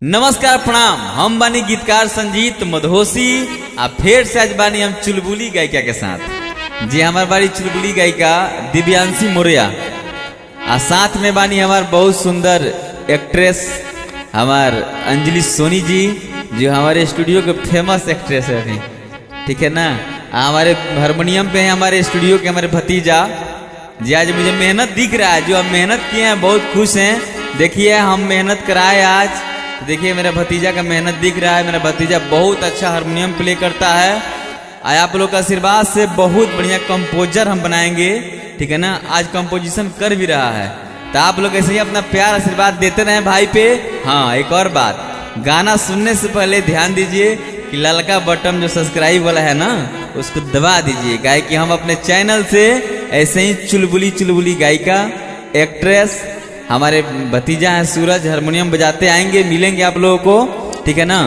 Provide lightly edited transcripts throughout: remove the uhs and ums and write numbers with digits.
नमस्कार प्रणाम। हम बानी गीतकार संजीत मधोसी आ फिर से आज बानी हम चुलबुली गायिका के साथ। जी हमार बारी चुलबुली गायिका दिव्यांशी मौर्य आ साथ में बानी हमार बहुत सुंदर एक्ट्रेस हमार अंजलि सोनी जी, जो हमारे स्टूडियो के फेमस एक्ट्रेस है, ठीक है ना। हमारे हारमोनियम पे है हमारे स्टूडियो के हमारे भतीजा जी। आज मुझे मेहनत दिख रहा है, जो हम मेहनत किए हैं बहुत खुश हैं। देखिए हम मेहनत कराए आज, देखिए मेरा भतीजा का मेहनत दिख रहा है। मेरा भतीजा बहुत अच्छा हारमोनियम प्ले करता है। आप लोग का आशीर्वाद से बहुत बढ़िया कंपोजर हम बनाएंगे, ठीक है ना। आज कंपोजिशन कर भी रहा है, तो आप लोग ऐसे ही अपना प्यार आशीर्वाद देते रहें भाई पे। हाँ, एक और बात, गाना सुनने से पहले ध्यान दीजिए कि ललका बटन जो सब्सक्राइब वाला है ना, उसको दबा दीजिए। गाय कि हम अपने चैनल से ऐसे ही चुलबुली चुलबुली गायिका एक्ट्रेस हमारे भतीजा हैं सूरज, हारमोनियम बजाते आएंगे, मिलेंगे आप लोगों को, ठीक है ना।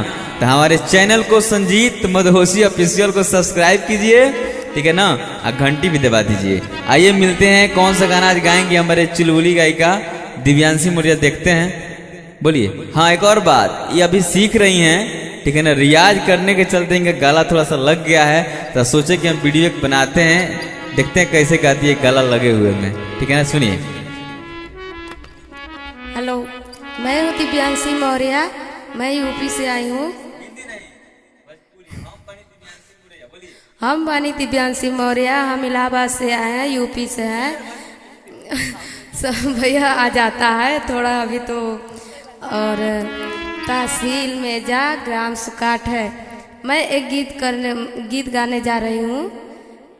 तो हमारे चैनल को संजीत मधोसी ऑफिशियल को सब्सक्राइब कीजिए, ठीक है ना, और घंटी भी दबा दीजिए। आइए मिलते हैं, कौन सा गाना आज गाएंगे हमारे चुलबुली गायिका दिव्यांशी मौर्य, देखते हैं। बोलिए। हाँ, एक और बात, ये अभी सीख रही हैं, ठीक है ना। रियाज करने के चलते इनका गला थोड़ा सा लग गया है, तो सोचे कि हम वीडियो बनाते हैं, देखते हैं कैसे गाती है गला लगे हुए में, ठीक है ना। सुनिए। हेलो, मैं हूँ दिव्यांशी मौर्य, मैं यूपी से आई हूँ। हम बानी दिव्यांशी मौर्य, हम इलाहाबाद से आए हैं, यूपी से हैं। सब भैया आ जाता है थोड़ा अभी तो। और तहसील में जा ग्राम सुकाट है। मैं एक गीत गाने जा रही हूँ,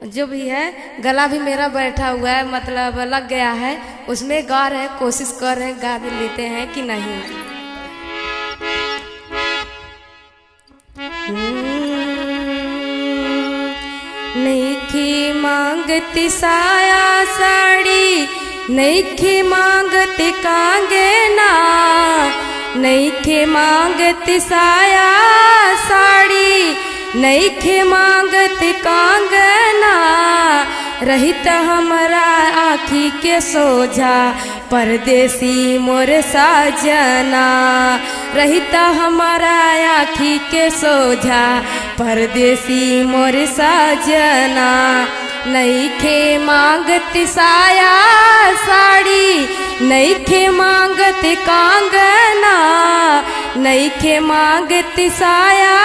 जो भी है गला भी मेरा बैठा हुआ है, मतलब लग गया है, उसमें गा रहे हैं, कोशिश कर रहे हैं गा लेते हैं कि नहीं। नईखी मांगती साया साड़ी, नईखी मांगती कांगना, नईखी मांगती साया साड़ी, नईखे मांगत कांगना, रहित हमरा आँखी के सोझा परदेसी मोर साजना, रहित हमारा आँखी के सोझा परदेसी मोर साजना। नईखे मांगत साया साड़ी, नईखे मांगत कांगना, नईखे मांगत साया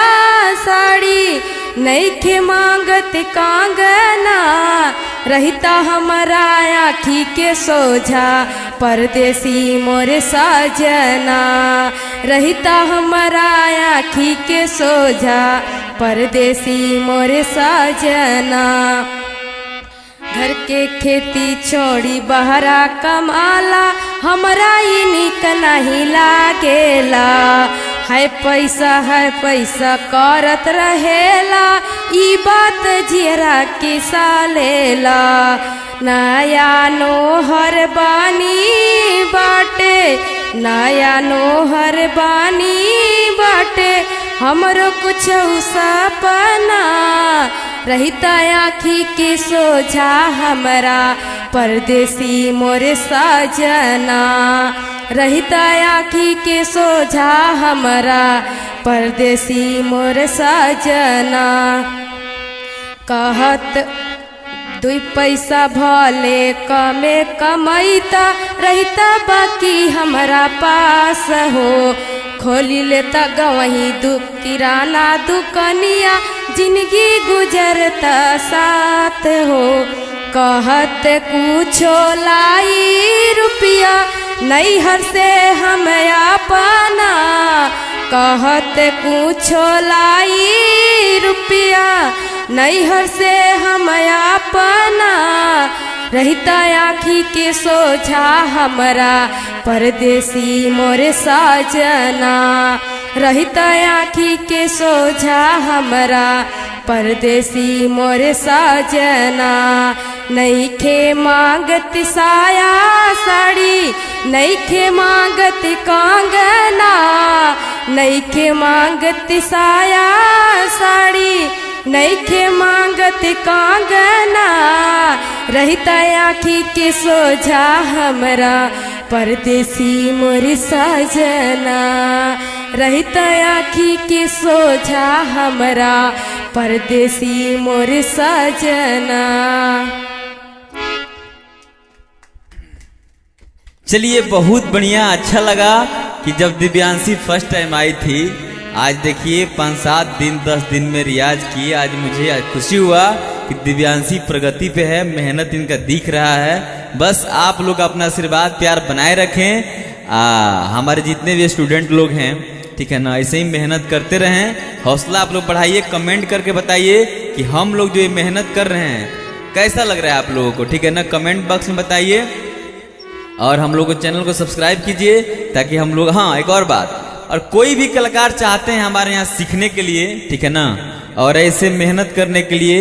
साड़ी, नईखे मांगत कांगना, रहिता हमारा आँखी के सोझा परदेसी मोर साजना, रहिता हमारा आँखी के सोझा परदेसी मोर साजना। घर के खेती छोड़ी बहरा कमाला, हमरा ही निक नहीं लागेला, है पैसा करत रहेला, ई बात जियरा के सालेला। नया नोहर बानी बाटे, नया नोहर बानी बाटे, हमरो कुछ सपना, रहिता आँखी के सोझा हमरा परदेसी मोर साजना, रहिता आँखी के सोझा हमरा परदेसी मोर साजना। कहत दुई पैसा भले कमे कमैता, रहिता बाकी हमरा पास हो, खोली लेता गवही किराना दुकनिया, जिंदगी गुजरता साथ हो। कहत कुछो लाई रुपया, नैहर से हम अपना, कहत कुछो लाई रुपया, नैहर से हम अपना, रहिता आँखी के सोझा हमरा परदेसी मोर साजना, रहिता आँखी के सोझा हमरा परदेसी मोर साजना। नईखे मांगत साया साड़ी, नईखे मांगत कांगना, नईखे मांगत साया साड़ी, नईखे मांगत कांगना, रहिता आँखी के सोझा हमरा परदेसी मोर सजना, रहित आँखी के सोझा हमरा परदेसी मोर सजना। चलिए बहुत बढ़िया, अच्छा लगा कि जब दिव्यांशी फर्स्ट टाइम आई थी। आज देखिए 5-7 दिन 10 दिन में रियाज किए। आज मुझे खुशी हुआ कि दिव्यांशी प्रगति पे है, मेहनत इनका दिख रहा है। बस आप लोग अपना आशीर्वाद प्यार बनाए रखें। हमारे जितने भी स्टूडेंट लोग हैं, ठीक है ना, ऐसे ही मेहनत करते रहें। हौसला आप लोग बढ़ाइए, कमेंट करके बताइए कि हम लोग जो ये मेहनत कर रहे हैं कैसा लग रहा है आप लोगों को, ठीक है ना, कमेंट बॉक्स में बताइए। और हम लोग को चैनल को सब्सक्राइब कीजिए ताकि हम लोग, हाँ एक और बात, और कोई भी कलाकार चाहते हैं हमारे यहाँ सीखने के लिए, ठीक है ना, और ऐसे मेहनत करने के लिए,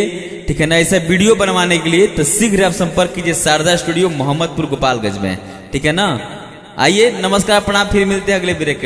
ठीक है ना, ऐसा वीडियो बनवाने के लिए, तो शीघ्र आप संपर्क कीजिए शारदा स्टूडियो मोहम्मदपुर गोपालगंज में, ठीक है ना। आइए, नमस्कार प्रणाम, फिर मिलते हैं अगले ब्रेक।